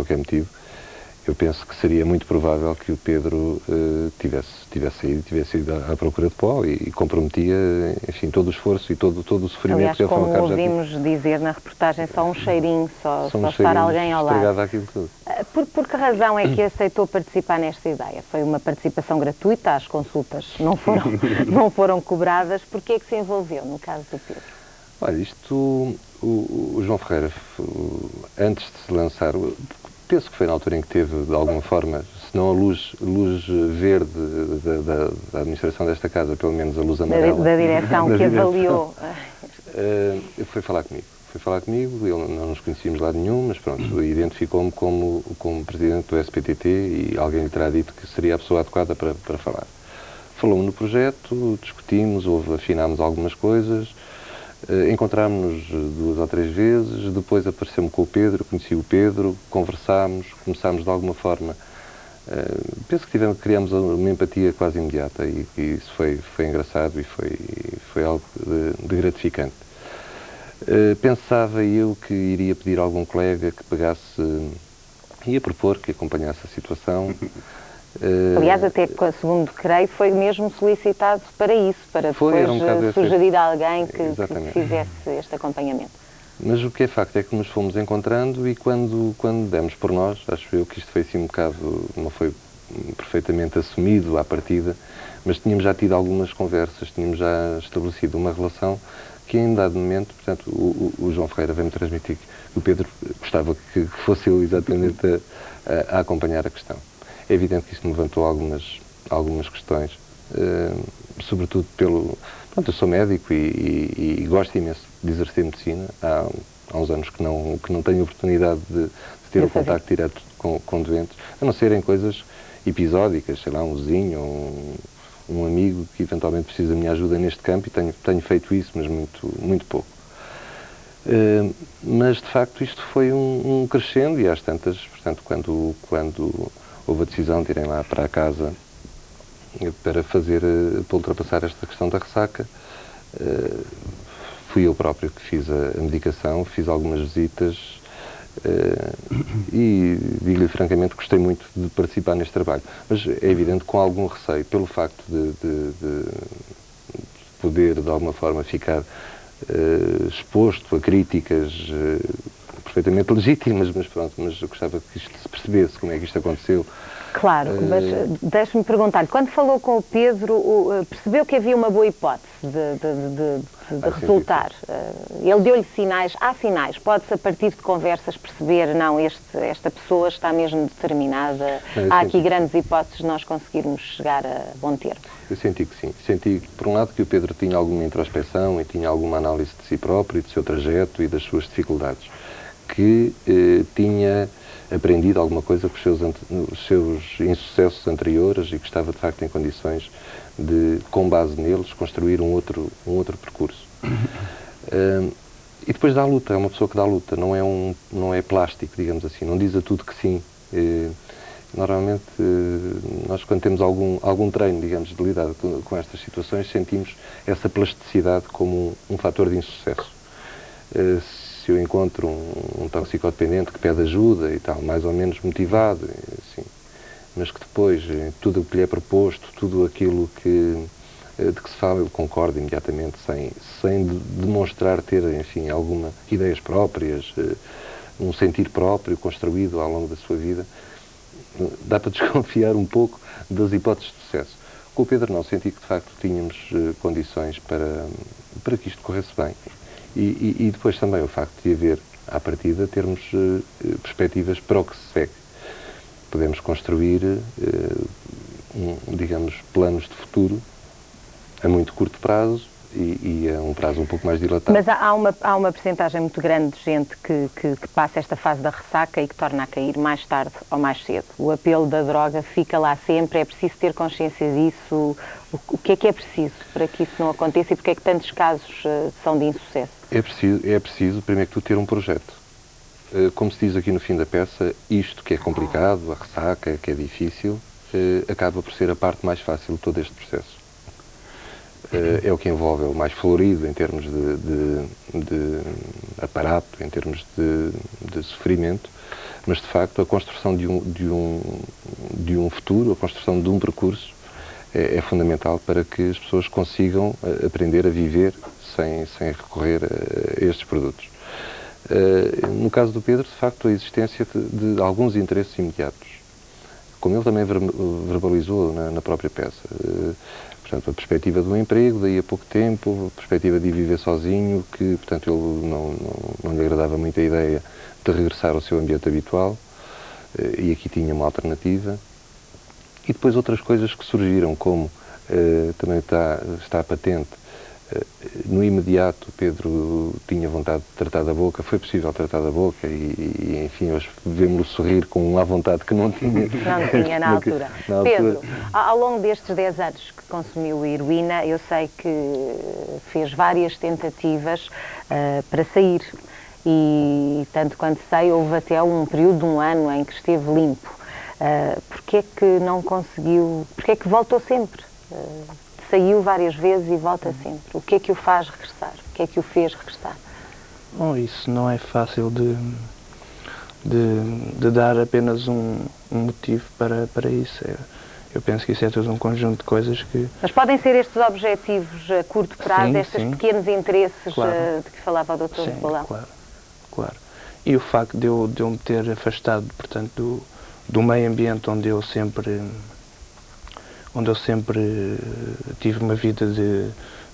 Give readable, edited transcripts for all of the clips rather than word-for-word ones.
qualquer motivo, eu penso que seria muito provável que o Pedro tivesse ido à procura de pó e comprometia, enfim, todo o esforço e todo o sofrimento. Aliás, que ele como foi ao ouvimos dizer na reportagem, só um cheirinho, só um estar alguém ao lado. Aquilo tudo. Por que razão é que aceitou participar nesta ideia? Foi uma participação gratuita, as consultas não foram cobradas. Porquê é que se envolveu no caso do Pedro? Olha, o João Ferreira, antes de se lançar, penso que foi na altura em que teve, de alguma forma, se não a luz verde da administração desta casa, pelo menos a luz amarela. Da direção que avaliou. Foi falar comigo, não nos conhecíamos de lado nenhum, mas pronto, identificou-me como presidente do SPTT e alguém lhe terá dito que seria a pessoa adequada para falar. Falou-me no projeto, discutimos, afinámos algumas coisas, encontrámos-nos 2 ou 3 vezes, depois apareceu-me com o Pedro, conheci o Pedro, conversámos, começámos de alguma forma, penso que criámos uma empatia quase imediata e isso foi engraçado e foi algo de gratificante. Pensava eu que iria pedir a algum colega que ia propor que acompanhasse a situação. Aliás, até segundo creio, foi mesmo solicitado para isso, para depois sugerir a alguém que fizesse este acompanhamento. Mas o que é facto é que nos fomos encontrando e quando demos por nós, acho eu que isto foi assim um bocado, não foi perfeitamente assumido à partida, mas tínhamos já tido algumas conversas, tínhamos já estabelecido uma relação que em dado momento, portanto, o João Ferreira veio-me transmitir que o Pedro gostava que fosse eu exatamente a acompanhar a questão. É evidente que isto me levantou algumas questões, sobretudo Pronto, eu sou médico e gosto imenso de exercer medicina. Há uns anos que não tenho oportunidade de ter o contacto direto com doentes, a não serem coisas episódicas, sei lá, um vizinho ou um amigo que eventualmente precisa da minha ajuda neste campo e tenho feito isso, mas muito pouco. Mas, de facto, isto foi um crescendo e às tantas, portanto, quando houve a decisão de irem lá para a casa para ultrapassar esta questão da ressaca, fui eu próprio que fiz a medicação, fiz algumas visitas e, digo-lhe francamente, gostei muito de participar neste trabalho. Mas é evidente com algum receio, pelo facto de poder, de alguma forma, ficar exposto a críticas perfeitamente legítimas, mas eu gostava que isto se percebesse como é que isto aconteceu. Claro, mas deixe-me perguntar, quando falou com o Pedro, percebeu que havia uma boa hipótese de resultar? Ele deu-lhe sinais, há sinais, pode-se a partir de conversas perceber, não, esta pessoa está mesmo determinada, há aqui grandes hipóteses de nós conseguirmos chegar a bom termo. Eu senti que sim, senti por um lado que o Pedro tinha alguma introspeção e tinha alguma análise de si próprio, do seu trajeto e das suas dificuldades, que tinha aprendido alguma coisa com os seus insucessos anteriores e que estava de facto em condições de, com base neles, construir um outro percurso. E depois dá luta, é uma pessoa que dá luta, não é plástico, digamos assim, não diz a tudo que sim. Normalmente, nós quando temos algum treino, digamos, de lidar com estas situações, sentimos essa plasticidade como um fator de insucesso. Se eu encontro um toxicodependente que pede ajuda e tal, mais ou menos motivado, assim, mas que depois, tudo o que lhe é proposto, tudo aquilo de que se fala, ele concorda imediatamente, sem demonstrar ter, enfim, alguma ideias próprias, um sentir próprio construído ao longo da sua vida, dá para desconfiar um pouco das hipóteses de sucesso. Com o Pedro não, senti que de facto tínhamos condições para que isto corresse bem. E depois também o facto de haver, à partida, termos perspectivas para o que se segue. Podemos construir, digamos, planos de futuro a muito curto prazo e a um prazo um pouco mais dilatado. Mas há uma percentagem muito grande de gente que passa esta fase da ressaca e que torna a cair mais tarde ou mais cedo. O apelo da droga fica lá sempre, é preciso ter consciência disso. O que é preciso para que isso não aconteça e porque é que tantos casos são de insucesso? É preciso, primeiro que tudo, ter um projeto. Como se diz aqui no fim da peça, isto que é complicado, a ressaca, que é difícil, acaba por ser a parte mais fácil de todo este processo. é o que envolve, é o mais florido em termos de aparato, em termos de sofrimento, mas de facto a construção de um futuro, a construção de um percurso é fundamental para que as pessoas consigam aprender a viver sem recorrer a estes produtos. No caso do Pedro, de facto, a existência de alguns interesses imediatos, como ele também verbalizou na própria peça. Portanto, a perspectiva do emprego, daí a pouco tempo, a perspectiva de ir viver sozinho, que, portanto, ele não lhe agradava muito a ideia de regressar ao seu ambiente habitual, e aqui tinha uma alternativa. E depois outras coisas que surgiram, como também está patente, no imediato Pedro tinha vontade de tratar da boca, foi possível tratar da boca e enfim, hoje vemos-lo sorrir com uma vontade que não tinha. Não tinha na altura. Pedro, ao longo destes 10 anos que consumiu heroína, eu sei que fez várias tentativas para sair e, tanto quanto sei, houve até um período de um ano em que esteve limpo. Porquê é que não conseguiu, porquê é que voltou sempre? Saiu várias vezes e volta sempre. O que é que o faz regressar? O que é que o fez regressar? Bom, isso não é fácil de dar apenas um motivo para isso. Eu penso que isso é todo um conjunto de coisas que... Mas podem ser estes objetivos a curto prazo, sim, estes sim. pequenos interesses Claro. de que falava o Dr. Sim, Balão? claro. E o facto de eu me ter afastado, portanto, do meio ambiente onde eu sempre tive uma vida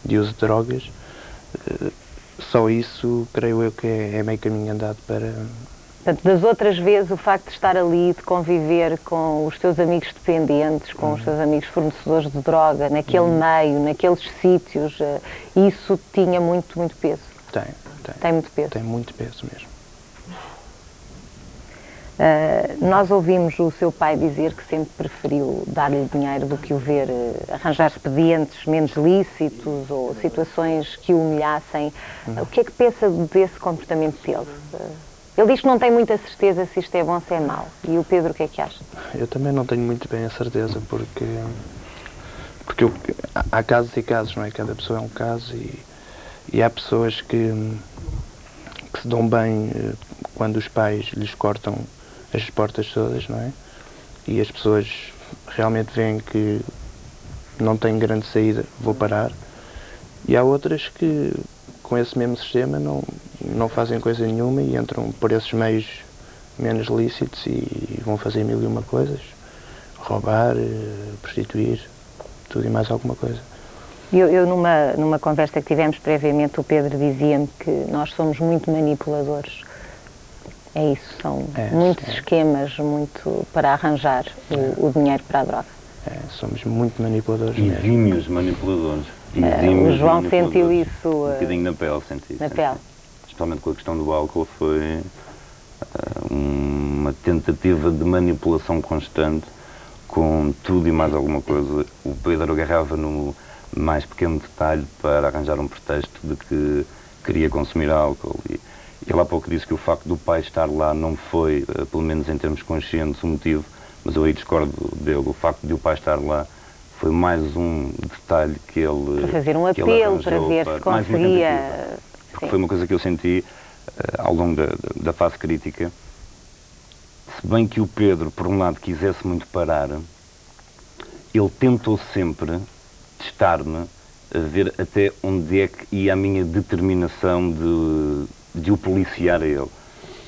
de uso de drogas, só isso, creio eu, que é meio caminho andado para... Portanto, das outras vezes, o facto de estar ali, de conviver com os teus amigos dependentes, com os teus amigos fornecedores de droga, naquele meio, naqueles sítios, isso tinha muito peso? Tem muito peso? Tem muito peso mesmo. Nós ouvimos o seu pai dizer que sempre preferiu dar-lhe dinheiro do que o ver arranjar expedientes menos lícitos ou situações que o humilhassem. O que é que pensa desse comportamento dele? Ele diz que não tem muita certeza se isto é bom ou se é mau. E o Pedro, o que é que acha? Eu também não tenho muito bem a certeza, porque há casos e casos, não é? Cada pessoa é um caso e há pessoas que se dão bem quando os pais lhes cortam as portas todas, não é? E as pessoas realmente veem que não têm grande saída, vou parar. E há outras que, com esse mesmo sistema, não fazem coisa nenhuma e entram por esses meios menos lícitos e vão fazer mil e uma coisas. Roubar, prostituir, tudo e mais alguma coisa. Eu numa conversa que tivemos previamente, o Pedro dizia-me que nós somos muito manipuladores. É isso, são muitos esquemas para arranjar o dinheiro para a droga. Somos muito manipuladores exímios manipuladores. O João sentiu isso... Um bocadinho na pele, senti. Na pele. Especialmente com a questão do álcool, foi uma tentativa de manipulação constante com tudo e mais alguma coisa. O Pedro agarrava no mais pequeno detalhe para arranjar um pretexto de que queria consumir álcool. E ele há pouco disse que o facto do pai estar lá não foi, pelo menos em termos conscientes, o motivo, mas eu aí discordo dele. O facto de o pai estar lá foi mais um detalhe que ele... Para fazer um apelo, para ver se conseguia... Porque foi uma coisa que eu senti ao longo da fase crítica. Se bem que o Pedro, por um lado, quisesse muito parar, ele tentou sempre testar-me, a ver até onde é que ia a minha determinação de o policiar a ele.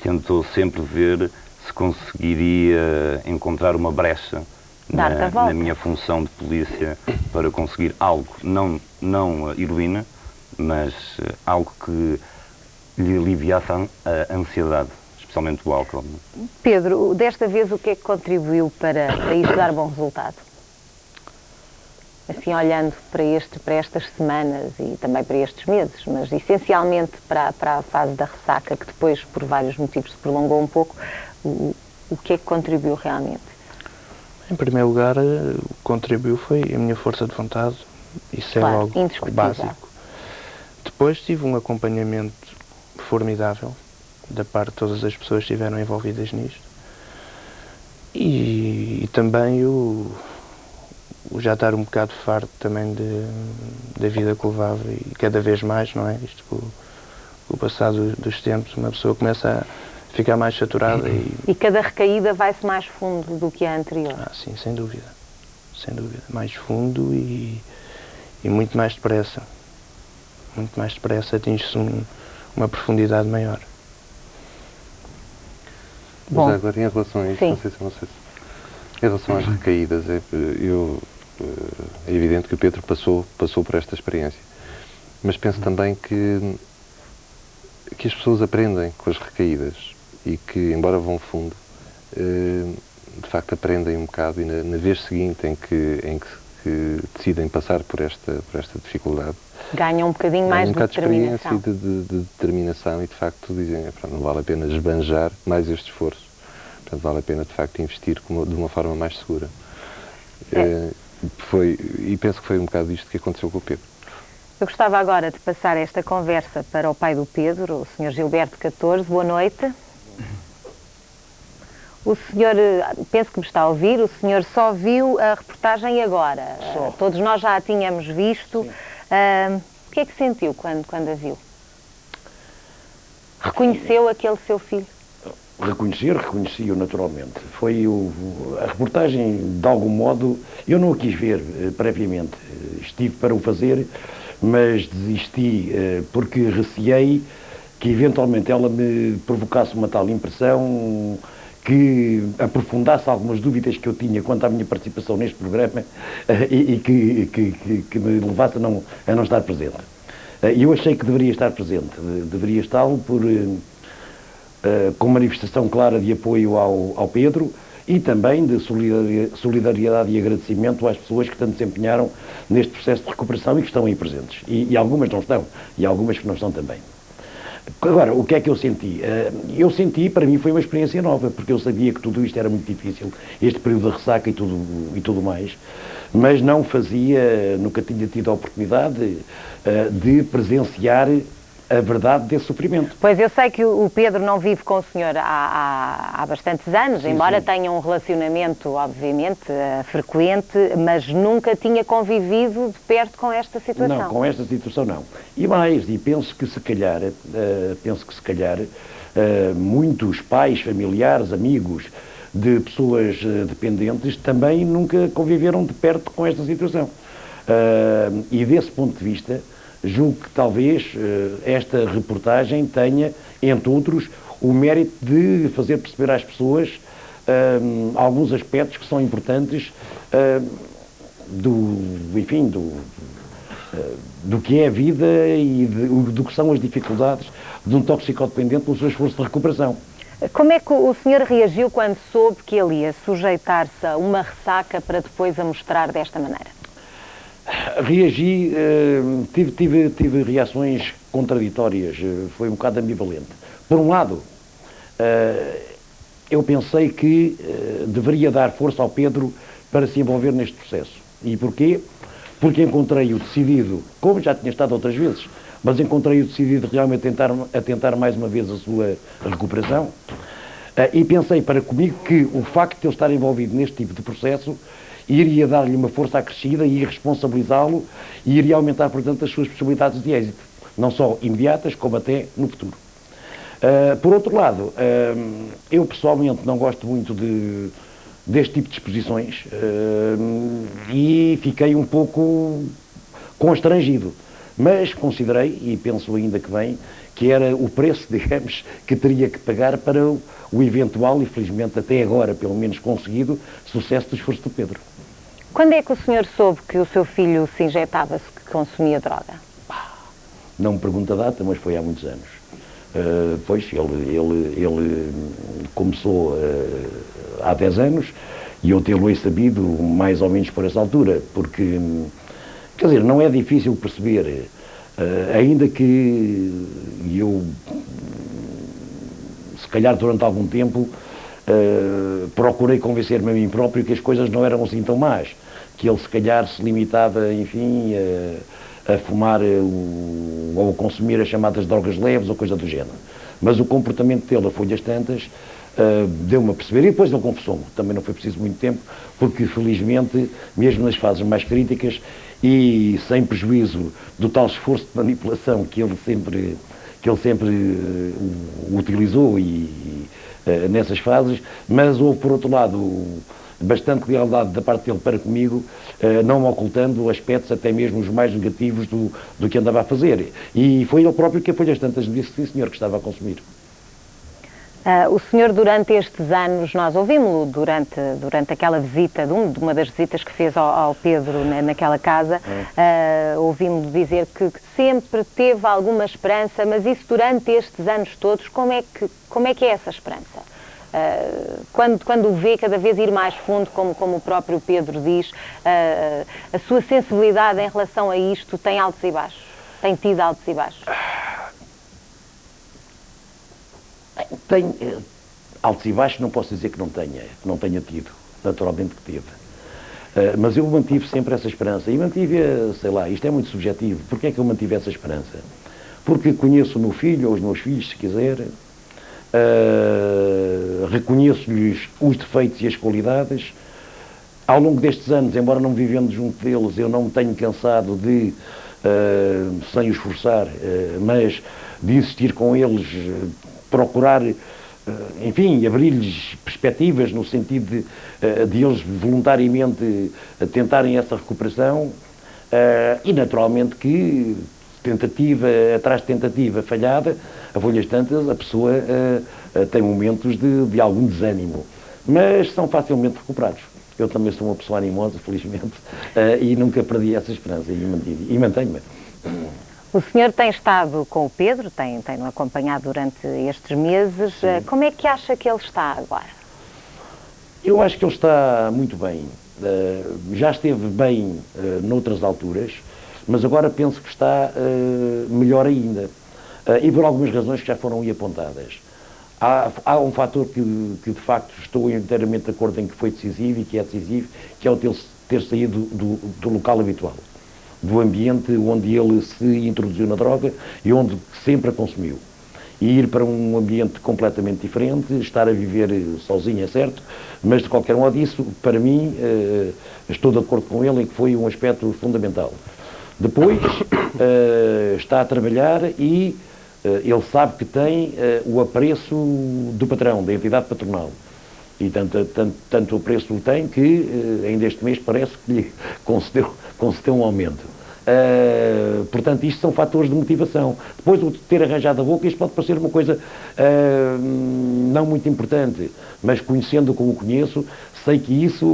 Tentou sempre ver se conseguiria encontrar uma brecha na minha função de polícia para conseguir algo, não a heroína, mas algo que lhe aliviasse a ansiedade, especialmente o álcool. Pedro, desta vez o que é que contribuiu para isto dar bom resultado? Assim, olhando para estas semanas e também para estes meses, mas essencialmente para a fase da ressaca, que depois, por vários motivos, se prolongou um pouco, o que é que contribuiu realmente? Em primeiro lugar, o que contribuiu foi a minha força de vontade, isso claro, é logo indiscutível. Básico. Depois tive um acompanhamento formidável da parte de todas as pessoas que estiveram envolvidas nisto e também o o já estar um bocado farto também da vida que levava e cada vez mais, não é? Isto com o passar dos tempos, uma pessoa começa a ficar mais saturada E cada recaída vai-se mais fundo do que a anterior? Sim, sem dúvida. Sem dúvida. Mais fundo e muito mais depressa. Muito mais depressa atinge-se uma profundidade maior. Mas agora, em relação a isso, não sei se... Em relação às recaídas, é evidente que o Pedro passou por esta experiência. Mas penso também que as pessoas aprendem com as recaídas e que, embora vão fundo, de facto aprendem um bocado e na vez seguinte em que decidem passar por esta dificuldade, ganham um bocadinho mais de determinação. De experiência e de determinação e de facto dizem, não vale a pena esbanjar mais este esforço. Portanto, vale a pena de facto investir de uma forma mais segura. E penso que foi um bocado isto que aconteceu com o Pedro. Eu gostava agora de passar esta conversa para o pai do Pedro, o Sr. Gilberto 14. Boa noite. O senhor, penso que me está a ouvir, o senhor só viu a reportagem agora. Todos nós já a tínhamos visto. O que é que sentiu quando a viu? Reconheceu aquele seu filho? Reconheci-o naturalmente. Foi a reportagem, de algum modo, eu não a quis ver previamente. Estive para o fazer, mas desisti porque receei que eventualmente ela me provocasse uma tal impressão que aprofundasse algumas dúvidas que eu tinha quanto à minha participação neste programa e que me levasse a não estar presente. Eu achei que deveria estar presente, deveria estar-lo com manifestação clara de apoio ao Pedro e também de solidariedade e agradecimento às pessoas que tanto se empenharam neste processo de recuperação e que estão aí presentes. E algumas não estão, e algumas que não estão também. Agora, o que é que eu senti? Eu senti, para mim foi uma experiência nova, porque eu sabia que tudo isto era muito difícil, este período de ressaca e tudo mais, mas não fazia, nunca tinha tido a oportunidade de presenciar a verdade desse sofrimento. Pois, eu sei que o Pedro não vive com o senhor há bastantes anos, sim, embora tenha um relacionamento, obviamente, frequente, mas nunca tinha convivido de perto com esta situação. Não, com esta situação não. E mais, penso que se calhar, muitos pais, familiares, amigos de pessoas dependentes também nunca conviveram de perto com esta situação. E desse ponto de vista, julgo que talvez esta reportagem tenha, entre outros, o mérito de fazer perceber às pessoas alguns aspectos que são importantes do que é a vida e do que são as dificuldades de um toxicodependente no seu esforço de recuperação. Como é que o senhor reagiu quando soube que ele ia sujeitar-se a uma ressaca para depois a mostrar desta maneira? Reagi, tive reações contraditórias, foi um bocado ambivalente. Por um lado, eu pensei que deveria dar força ao Pedro para se envolver neste processo. E porquê? Porque encontrei-o decidido, como já tinha estado outras vezes, mas encontrei-o decidido realmente a tentar mais uma vez a sua recuperação. E pensei para comigo que o facto de ele estar envolvido neste tipo de processo iria dar-lhe uma força acrescida e responsabilizá-lo e iria aumentar, portanto, as suas possibilidades de êxito, não só imediatas, como até no futuro. Por outro lado, eu pessoalmente não gosto muito deste tipo de exposições e fiquei um pouco constrangido, mas considerei, e penso ainda que bem, que era o preço, digamos, que teria que pagar para o eventual, e felizmente até agora, pelo menos conseguido, sucesso do esforço do Pedro. Quando é que o senhor soube que o seu filho se injetava, que consumia droga? Não me pergunta a data, mas foi há muitos anos. Pois, ele começou há 10 anos e eu tê-lo sabido mais ou menos por essa altura, porque, quer dizer, não é difícil perceber, ainda que eu, se calhar durante algum tempo, procurei convencer-me a mim próprio que as coisas não eram assim tão más, que ele se calhar se limitava, enfim, a fumar ou a consumir as chamadas drogas leves ou coisa do género. Mas o comportamento dele, a folhas tantas, deu-me a perceber, e depois ele confessou-me, também não foi preciso muito tempo, porque felizmente, mesmo nas fases mais críticas, e sem prejuízo do tal esforço de manipulação que ele sempre utilizou nessas fases, mas houve, por outro lado, bastante lealdade da parte dele para comigo, não ocultando aspectos até mesmo os mais negativos do que andava a fazer. E foi ele próprio que a folhas tantas disse, sim senhor, que estava a consumir. O senhor, durante estes anos, nós ouvimos-lo durante aquela visita, de uma das visitas que fez ao Pedro naquela casa, ouvimos-lo dizer que sempre teve alguma esperança, mas isso durante estes anos todos, como é que é essa esperança? Quando o vê cada vez ir mais fundo, como o próprio Pedro diz, a sua sensibilidade em relação a isto tem altos e baixos? Tem tido altos e baixos? Tem altos e baixos, não posso dizer que não tenha tido, naturalmente que teve. Mas eu mantive sempre essa esperança, e mantive, sei lá, isto é muito subjetivo. Porquê é que eu mantive essa esperança? Porque conheço o meu filho, ou os meus filhos, se quiser, reconheço-lhes os defeitos e as qualidades. Ao longo destes anos, embora não vivendo junto deles, eu não me tenho cansado de, sem os forçar, mas de insistir com eles, procurar, enfim, abrir-lhes perspectivas no sentido de eles voluntariamente tentarem essa recuperação, e naturalmente que tentativa atrás de tentativa falhada, a folhas tantas, a pessoa tem momentos de algum desânimo, mas são facilmente recuperados. Eu também sou uma pessoa animosa, felizmente, e nunca perdi essa esperança e mantenho-me. O senhor tem estado com o Pedro, tem-no acompanhado durante estes meses. Sim. Como é que acha que ele está agora? Eu acho que ele está muito bem. Já esteve bem noutras alturas, mas agora penso que está melhor ainda. E por algumas razões que já foram aí apontadas. Há um fator que de facto estou inteiramente de acordo em que foi decisivo e que é decisivo, que é o ter saído do local habitual, do ambiente onde ele se introduziu na droga e onde sempre a consumiu. E ir para um ambiente completamente diferente, estar a viver sozinho, é certo, mas de qualquer modo isso, para mim, estou de acordo com ele em que foi um aspecto fundamental. Depois, está a trabalhar e ele sabe que tem o apreço do patrão, da entidade patronal. E tanto o preço o tem que ainda este mês parece que lhe concedeu um aumento. Portanto, isto são fatores de motivação. Depois de ter arranjado a boca, isto pode parecer uma coisa não muito importante, mas conhecendo como o conheço, sei que isso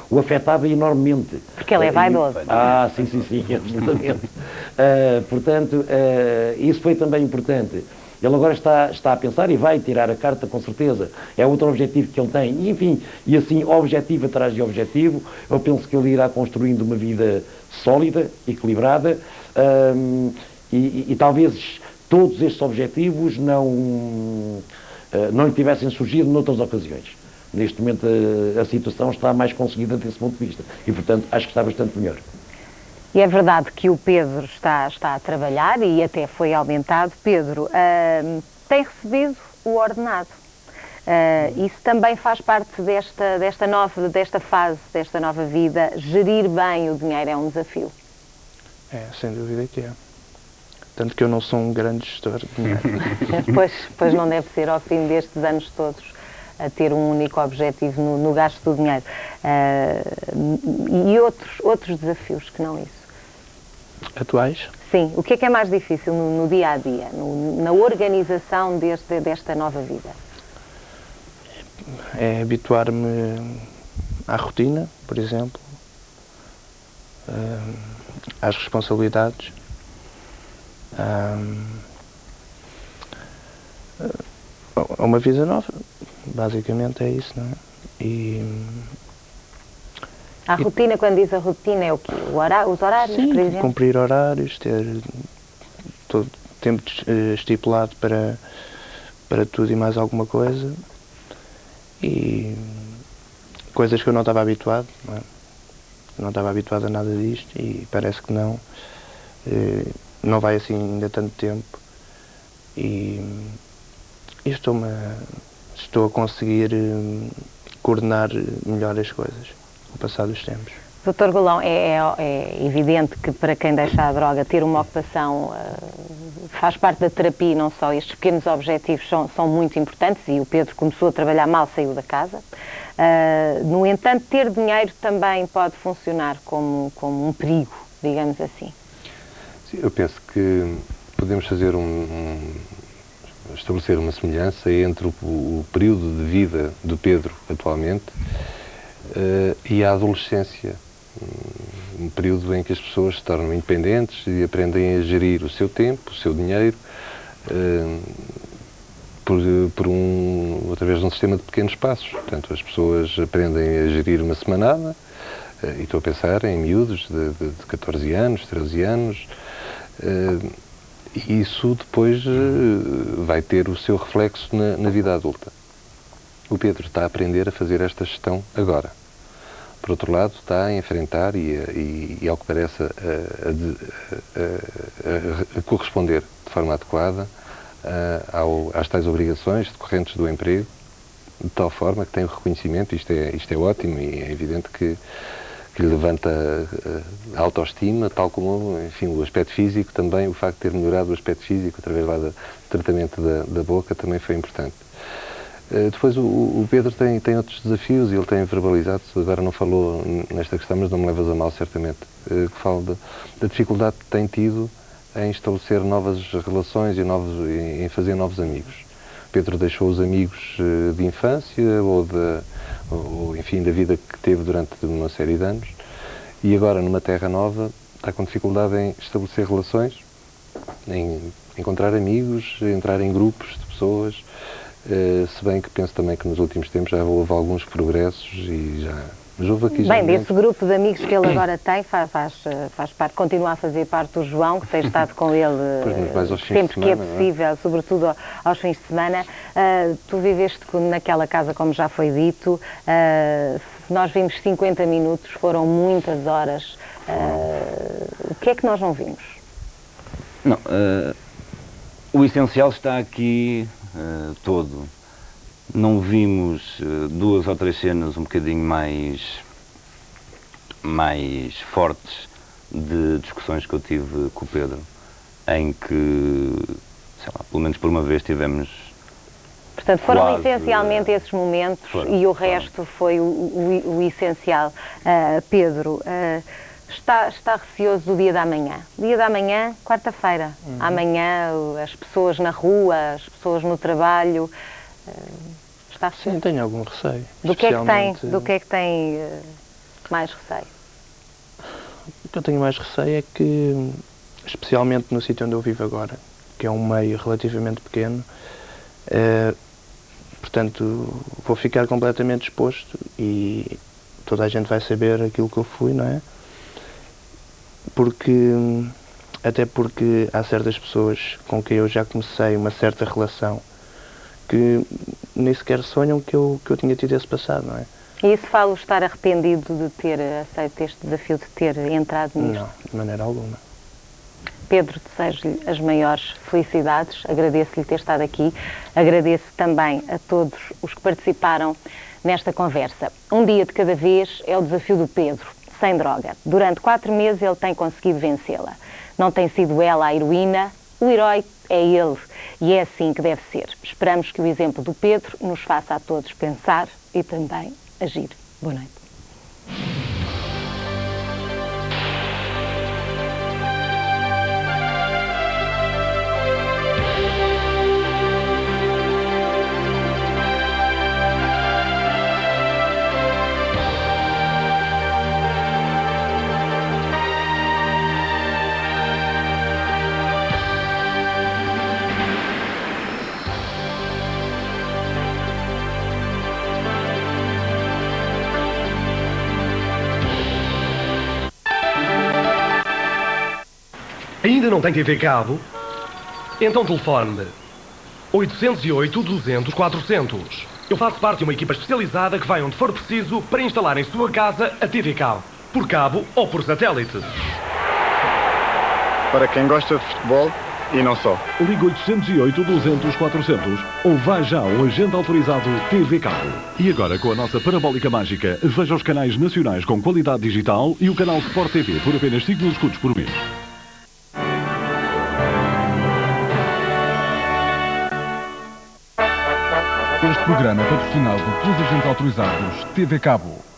o afetava enormemente. Porque ele é vaidoso. Sim, absolutamente. Portanto, isso foi também importante. Ele agora está a pensar e vai tirar a carta, com certeza. É outro objetivo que ele tem. E, enfim, e assim, objetivo atrás de objetivo, eu penso que ele irá construindo uma vida sólida, equilibrada, e talvez todos estes objetivos não lhe tivessem surgido noutras ocasiões. Neste momento a situação está mais conseguida desse ponto de vista. E, portanto, acho que está bastante melhor. E é verdade que o Pedro está a trabalhar e até foi aumentado. Pedro, tem recebido o ordenado. Isso também faz parte desta fase, desta nova vida. Gerir bem o dinheiro é um desafio. É, sem dúvida que é. Tanto que eu não sou um grande gestor de dinheiro. Pois não deve ser ao fim destes anos todos a ter um único objetivo no gasto do dinheiro. E outros desafios que não isso? Atuais? Sim. O que é mais difícil no dia-a-dia, na organização desta nova vida? É habituar-me à rotina, por exemplo, às responsabilidades, a uma vida nova. Basicamente é isso, não é? A rotina, quando diz a rotina, é o quê? Os horários, sim, por exemplo? Cumprir horários, ter todo tempo estipulado para tudo e mais alguma coisa. E coisas que eu não estava habituado, não é? Não estava habituado a nada disto e parece que não vai assim ainda tanto tempo. E estou-me estou a conseguir coordenar melhor as coisas com o passar dos tempos. Dr. Golão, é evidente que para quem deixa a droga ter uma ocupação faz parte da terapia, e não só estes pequenos objetivos são muito importantes, e o Pedro começou a trabalhar mal, saiu da casa. No entanto, ter dinheiro também pode funcionar como um perigo, digamos assim. Sim, eu penso que podemos fazer estabelecer uma semelhança entre o período de vida do Pedro atualmente e a adolescência, um período em que as pessoas se tornam independentes e aprendem a gerir o seu tempo, o seu dinheiro, através de um sistema de pequenos passos. Portanto, as pessoas aprendem a gerir uma semanada, e estou a pensar em miúdos de 14 anos, 13 anos, e isso depois vai ter o seu reflexo na vida adulta. O Pedro está a aprender a fazer esta gestão agora. Por outro lado, está a enfrentar e ao que parece, a corresponder de forma adequada às tais obrigações decorrentes do emprego, de tal forma que tem o reconhecimento, isto é ótimo, e é evidente que lhe levanta a autoestima, tal como, enfim, o aspecto físico também, o facto de ter melhorado o aspecto físico através lá do tratamento da boca também foi importante. Depois o Pedro tem outros desafios, e ele tem verbalizado, agora não falou nesta questão, mas não me levas a mal certamente, que fala da dificuldade que tem tido em estabelecer novas relações e em fazer novos amigos. Pedro deixou os amigos de infância ou enfim, da vida que teve durante uma série de anos, e agora numa terra nova está com dificuldade em estabelecer relações, em encontrar amigos, entrar em grupos de pessoas. Se bem que penso também que nos últimos tempos já houve alguns progressos mas houve aqui já... Bem, desse grupo de amigos que ele agora tem, faz parte, continua a fazer parte do João, que tem estado com ele sempre que é possível, sobretudo aos fins de semana. Tu viveste naquela casa, como já foi dito, nós vimos 50 minutos, foram muitas horas. O que é que nós não vimos? Não, o essencial está aqui todo. Não vimos 2 ou 3 cenas um bocadinho mais fortes de discussões que eu tive com o Pedro, em que, sei lá, pelo menos por uma vez tivemos... Portanto, foram essencialmente esses momentos e o resto foi o essencial. Pedro, está receoso do dia da manhã? Dia da manhã, quarta-feira. Amanhã, as pessoas na rua, as pessoas no trabalho... Está receoso? Sim, tenho algum receio. Do que é que tem mais receio? O que eu tenho mais receio é que, especialmente no sítio onde eu vivo agora, que é um meio relativamente pequeno, portanto, vou ficar completamente exposto e toda a gente vai saber aquilo que eu fui, não é? Até porque há certas pessoas com quem eu já comecei uma certa relação que nem sequer sonham que eu tinha tido esse passado, não é? E isso falo estar arrependido de ter aceito este desafio, de ter entrado nisto? Não, de maneira alguma. Pedro, desejo-lhe as maiores felicidades, agradeço-lhe ter estado aqui, agradeço também a todos os que participaram nesta conversa. Um dia de cada vez é o desafio do Pedro, sem droga. Durante 4 meses ele tem conseguido vencê-la. Não tem sido ela a heroína, o herói é ele, e é assim que deve ser. Esperamos que o exemplo do Pedro nos faça a todos pensar e também agir. Boa noite. Ainda não tem TV Cabo? Então telefone 808-200-400. Eu faço parte de uma equipa especializada que vai onde for preciso para instalar em sua casa a TV Cabo, por cabo ou por satélite. Para quem gosta de futebol, E não só. Ligue 808-200-400 ou vá já ao agente autorizado TV Cabo. E agora, com a nossa parabólica mágica, veja os canais nacionais com qualidade digital e o canal Sport TV por apenas 5 mil escudos por mês. Este programa é patrocinado pelos agentes autorizados TV Cabo.